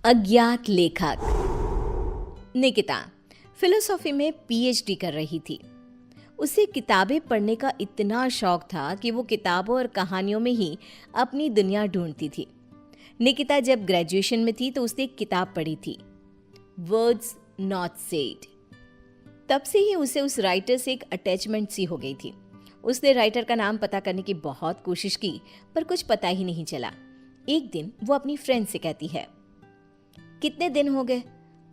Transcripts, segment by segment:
अज्ञात लेखक। निकिता फिलोसॉफी में पीएचडी कर रही थी। उसे किताबें पढ़ने का इतना शौक था कि वो किताबों और कहानियों में ही अपनी दुनिया ढूंढती थी। निकिता जब ग्रेजुएशन में थी तो उसने एक किताब पढ़ी थी, वर्ड्स नॉट सेड। तब से ही उसे उस राइटर से एक अटैचमेंट सी हो गई थी। उसने राइटर का नाम पता करने की बहुत कोशिश की पर कुछ पता ही नहीं चला। एक दिन वो अपनी फ्रेंड से कहती है, कितने दिन हो गए,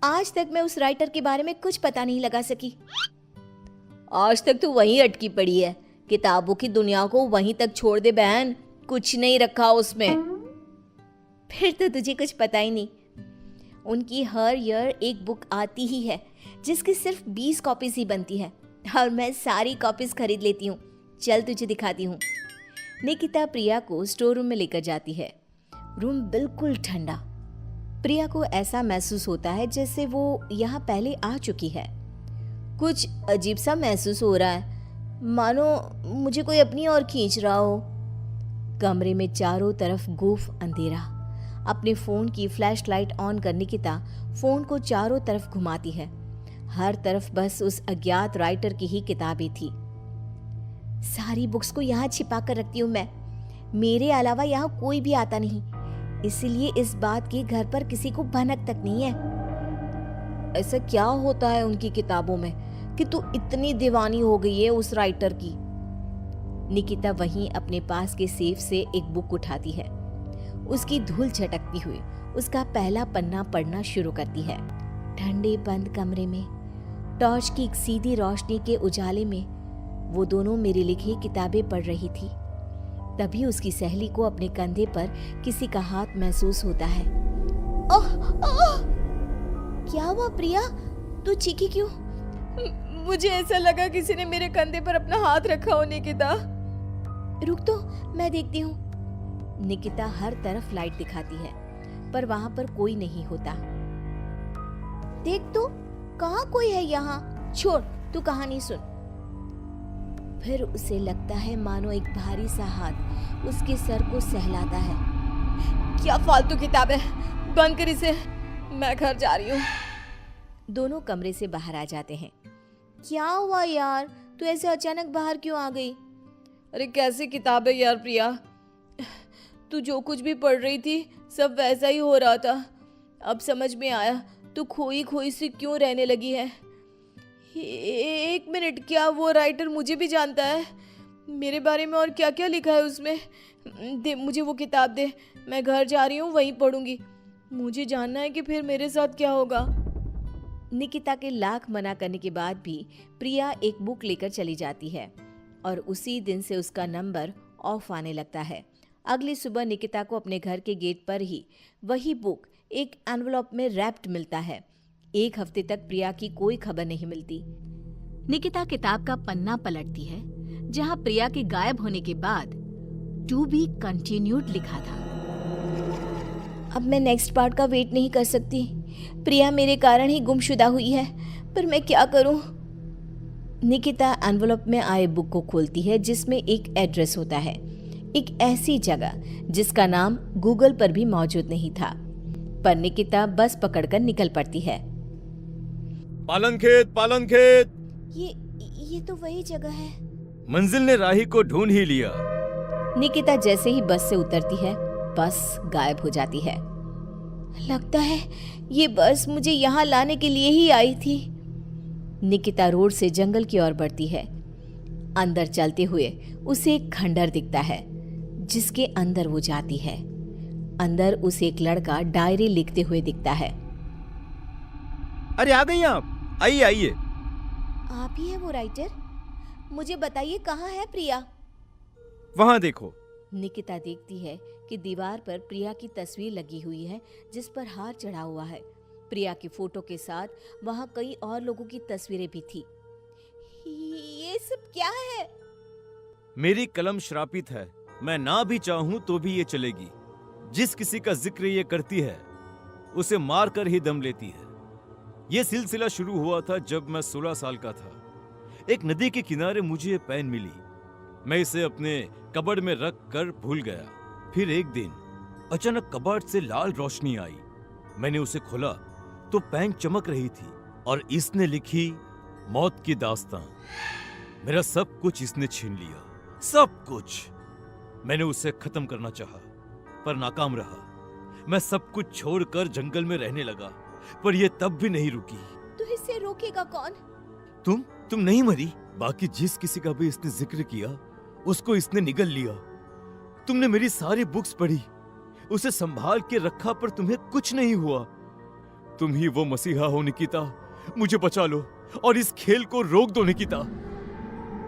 आज तक मैं उस राइटर के बारे में कुछ पता नहीं लगा सकी। आज तक तो वहीं अटकी पड़ी है, किताबों की दुनिया को वहीं तक छोड़ दे बहन, कुछ नहीं रखा उसमें। फिर तो तुझे कुछ पता ही नहीं। उनकी हर ईयर एक बुक आती ही है जिसकी सिर्फ 20 कॉपीज ही बनती है और मैं सारी कॉपीज खरीद लेती हूँ। चल तुझे दिखाती हूँ। निकिता प्रिया को स्टोर रूम में लेकर जाती है। रूम बिल्कुल ठंडा। प्रिया को ऐसा महसूस होता है जैसे वो यहाँ पहले आ चुकी है। कुछ अजीब सा महसूस हो रहा है, मानो मुझे कोई अपनी ओर खींच रहा हो। कमरे में चारों तरफ गुफ अंधेरा। अपने फोन की फ्लैश लाइट ऑन कर निकिता फोन को चारों तरफ घुमाती है। हर तरफ बस उस अज्ञात राइटर की ही किताबें थी। सारी बुक्स को यहाँ छिपा कर रखती हूँ मैं, मेरे अलावा यहाँ कोई भी आता नहीं, इसीलिए इस बात की घर पर किसी को भनक तक नहीं है। ऐसा क्या होता है उनकी किताबों में कि तू इतनी दीवानी हो गई है उस राइटर की। निकिता वहीं अपने पास के सेफ से एक बुक उठाती है। उसकी धूल झटकती हुई उसका पहला पन्ना पढ़ना शुरू करती है। ठंडे बंद कमरे में टॉर्च की एक सीधी रोशनी के उजाले में वो दोनों मेरी लिखी किताबें पढ़ रही थी। तभी उसकी सहेली को अपने कंधे पर किसी का हाथ महसूस होता है। ओह ओह! क्या हुआ प्रिया, तू चीखी क्यों? मुझे ऐसा लगा किसी ने मेरे कंधे पर अपना हाथ रखा हो। निकिता रुक तो, मैं देखती हूँ। निकिता हर तरफ लाइट दिखाती है पर वहां पर कोई नहीं होता। देख तो, कहाँ कोई है यहाँ? छोड़, तू कहानी सुन। फिर उसे लगता है मानो एक भारी सा हाथ उसके सर को सहलाता है। क्या फालतू किताब है, बंद कर इसे, मैं घर जा रही हूँ। दोनों कमरे से बाहर आ जाते हैं। क्या हुआ यार, तू ऐसे अचानक बाहर क्यों आ गई? अरे कैसी किताब है यार प्रिया, तू जो कुछ भी पढ़ रही थी सब वैसा ही हो रहा था। अब समझ में आया तू खोई खोई सी क्यों रहने लगी है। एक मिनट, क्या वो राइटर मुझे भी जानता है? मेरे बारे में और क्या क्या लिखा है उसमें? दे मुझे वो किताब दे, मैं घर जा रही हूँ, वहीं पढ़ूंगी। मुझे जानना है कि फिर मेरे साथ क्या होगा। निकिता के लाख मना करने के बाद भी प्रिया एक बुक लेकर चली जाती है और उसी दिन से उसका नंबर ऑफ आने लगता है। अगली सुबह निकिता को अपने घर के गेट पर ही वही बुक एक एनवलप में रैप्ड मिलता है। एक हफ्ते तक प्रिया की कोई खबर नहीं मिलती। निकिता किताब का पन्ना पलटती है जहां प्रिया के गायब होने के बाद टू बी कंटिन्यूड लिखा था। अब मैं नेक्स्ट पार्ट का वेट नहीं कर सकती। प्रिया मेरे कारण ही गुमशुदा हुई है, पर मैं क्या करूं? निकिता एनवलप में आए बुक को खोलती है जिसमें एक एड्रेस होता है, एक ऐसी जगह जिसका नाम गूगल पर भी मौजूद नहीं था। पर निकिता बस पकड़कर निकल पड़ती है। पालन खेत। ये तो वही जगह है। मंजिल ने राही को ढूंढ ही लिया। निकिता जैसे ही बस से उतरती है, बस गायब हो जाती है। लगता है ये बस मुझे यहाँ लाने के लिए ही आई थी। निकिता रोड से जंगल की ओर बढ़ती है। अंदर चलते हुए उसे एक खंडर दिखता है जिसके अंदर वो जाती है। अंदर उसे एक लड़का डायरी लिखते हुए दिखता है। अरे आ गई आप, आइए आइए। आप ही है वो राइटर? मुझे बताइए कहाँ है प्रिया? वहां देखो। निकिता देखती है कि दीवार पर प्रिया की तस्वीर लगी हुई है जिस पर हार चढ़ा हुआ है। प्रिया की फोटो के साथ वहां कई और लोगों की तस्वीरें भी थी। ये सब क्या है? मेरी कलम श्रापित है, मैं ना भी चाहूं तो भी ये चलेगी। जिस किसी का जिक्र ये करती है उसे मार कर ही दम लेती है। ये सिलसिला शुरू हुआ था जब मैं 16 साल का था। एक नदी के किनारे मुझे ये पेन मिली। मैं इसे अपने कबर्ड में रख कर भूल गया। फिर एक दिन अचानक कबर्ड से लाल रोशनी आई मैंने उसे खोला तो पेन चमक रही थी और इसने लिखी मौत की दास्तां। मेरा सब कुछ इसने छीन लिया, सब कुछ। मैंने उसे खत्म करना चाहा, पर नाकाम रहा। मैं सब कुछ छोड़कर जंगल में रहने लगा, पर यह तब भी नहीं रुकी। तो इसे रोकेगा कौन? तुम नहीं मरी। बाकी जिस किसी का भी इसने जिक्र किया, उसको इसने निगल लिया। तुमने मेरी सारी बुक्स पढ़ी, उसे संभाल के रखा, पर तुम्हें कुछ नहीं हुआ। तुम ही वो मसीहा हो निकिता। मुझे बचा लो और इस खेल को रोक दो निकिता।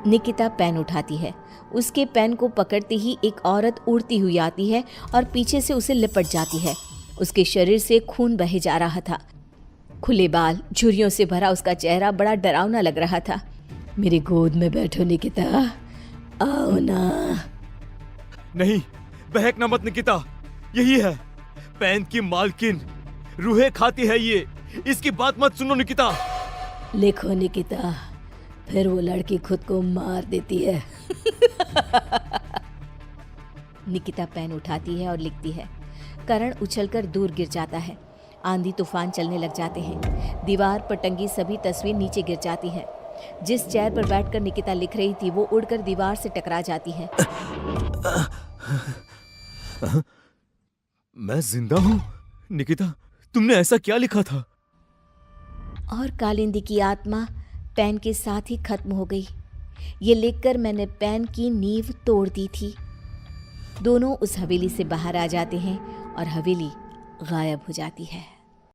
निकिता पेन उठाती है। उसके पेन को पकड़ते ही एक औरत उड़ती हुई आती है और पीछे से उसे लिपट जाती है। उसके शरीर से खून बहे जा रहा था। खुले बाल, झुर्रियों से भरा उसका चेहरा बड़ा डरावना लग रहा था। मेरी गोद में बैठो निकिता, आओ ना। नहीं, बहकना मत निकिता। यही है पेन की मालकिन, रूहें खाती है ये। इसकी बात मत सुनो निकिता। लिखो निकिता, फिर वो लड़की खुद को मार देती है। निकिता पेन उठाती है और लिखती है। करण उछलकर दूर गिर जाता है। आंधी तूफान चलने लग जाते हैं। दीवार पर टंगी सभी तस्वीर नीचे गिर जाती हैं। जिस चेयर पर बैठकर निकिता लिख रही थी वो उड़कर दीवार से टकरा जाती है। मैं जिंदा हूँ? निकिता, तुमने ऐसा क्या लिखा था? और कालिंदी की आत्मा पेन के साथ ही खत्म हो गई। ये लिखकर मैंने पेन की नींव तोड़ दी थी। दोनों उस हवेली से बाहर आ जाते हैं और हवेली गायब हो जाती है।